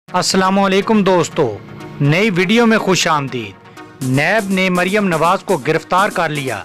अस्सलाम वालेकुम दोस्तों, नई वीडियो में खुश आमदीद। नैब ने मरियम नवाज को गिरफ्तार कर लिया।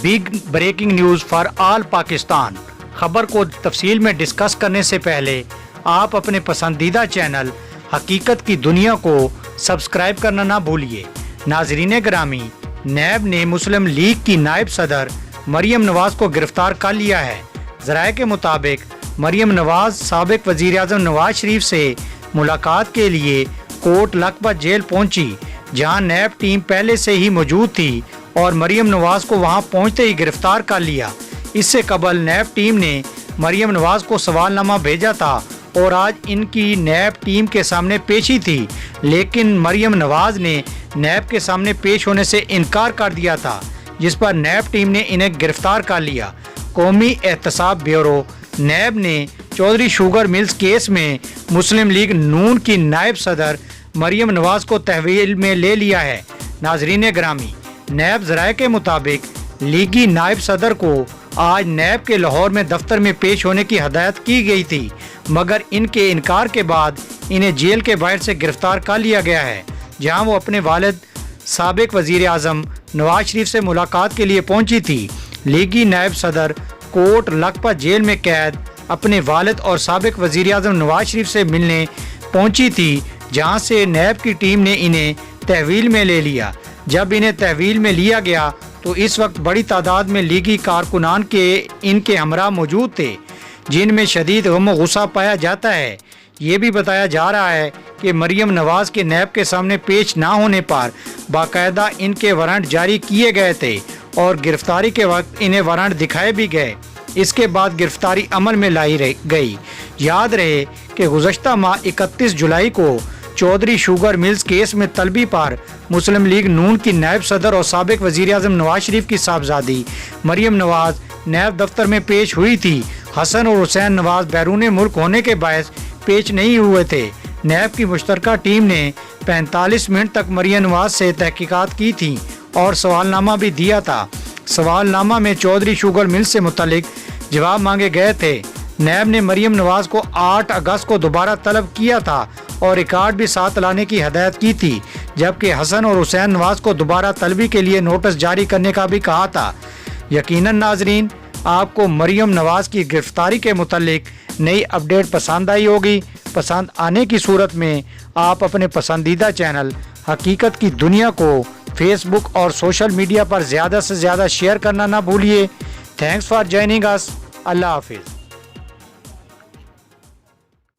Big breaking news for all Pakistan. खबर को तफसील में डिस्कस करने से पहले आप अपने पसंदीदा चैनल हकीकत की दुनिया को सब्सक्राइब करना ना भूलिए। नाजरीन ग्रामी, नैब ने मुस्लिम लीग की नायब सदर मरियम नवाज को गिरफ्तार कर लिया है। ज़राए के मुताबिक मरियम नवाज साबिक वज़ीर आज़म नवाज शरीफ से मुलाकात के लिए कोट लखपत जेल पहुंची, जहां नैब टीम पहले से ही मौजूद थी और मरियम नवाज को वहां पहुंचते ही गिरफ्तार कर लिया। इससे कबल नैब टीम ने मरियम नवाज को सवालनामा भेजा था और आज इनकी नैब टीम के सामने पेशी थी, लेकिन मरियम नवाज ने नैब के सामने पेश होने से इनकार कर दिया था, जिस पर नैब टीम ने इन्हें गिरफ्तार कर लिया। कौमी एहतसाब ब्यूरो नैब ने चौधरी शुगर मिल्स केस में मुस्लिम लीग नून की नायब सदर मरियम नवाज को तहवील में ले लिया है। नाजरीन ग्रामी, नैब ज़राए के मुताबिक लीगी नायब सदर को आज नैब के लाहौर में दफ्तर में पेश होने की हदायत की गई थी, मगर इनके इनकार के बाद इन्हें जेल के बाहर से गिरफ्तार कर लिया गया है, जहां वो अपने वालिद साबिक वज़ीर आज़म नवाज शरीफ से मुलाकात के लिए पहुंची थी। लीगी नायब सदर कोट लखपत जेल में कैद अपने वालिद और साबिक वज़ीर आज़म नवाज शरीफ से मिलने पहुंची थी, जहां से नैब की टीम ने इन्हें तहवील में ले लिया। जब इन्हें तहवील में लिया गया तो इस वक्त बड़ी तादाद में लीगी कारकुनान के इनके हमरा मौजूद थे, जिनमें शदीद गम गुस्सा पाया जाता है। ये भी बताया जा रहा है कि मरियम नवाज के नैब के सामने पेश ना होने पर बाकायदा इनके वारंट जारी किए गए थे और गिरफ्तारी के वक्त इन्हें वारंट दिखाए भी गए। इसके बाद गिरफ्तारी अमल में लाई गई। याद रहे कि गुज़श्ता माह 31 जुलाई को चौधरी शुगर मिल्स केस में तलबी पर मुस्लिम लीग नून की नायब सदर और साबिक वज़ीर आज़म नवाज शरीफ की साहबजादी मरियम नवाज नैब दफ्तर में पेश हुई थी। हसन और हुसैन नवाज बैरून मुल्क होने के बायस पेश नहीं हुए थे। नैब की मुश्तरका टीम ने 45 मिनट तक मरियम नवाज से तहकीकात की थी और सवालनामा भी दिया था। सवालनामा में चौधरी शुगर मिल्स से मुतल्लिक जवाब मांगे गए थे। नैब ने मरियम नवाज को 8 अगस्त को दोबारा तलब किया था और रिकॉर्ड भी साथ लाने की हदायत की थी, जबकि हसन और हुसैन नवाज को दोबारा तलबी के लिए नोटिस जारी करने का भी कहा था। यकीनन नाजरीन, आपको मरियम नवाज की गिरफ्तारी के मुतल्लिक नई अपडेट पसंद आई होगी। पसंद आने की सूरत में आप अपने पसंदीदा चैनल हकीकत की दुनिया को फेसबुक और सोशल मीडिया पर ज़्यादा से ज़्यादा शेयर करना ना भूलिए। Thanks for joining us. अल्लाह हाफिज़।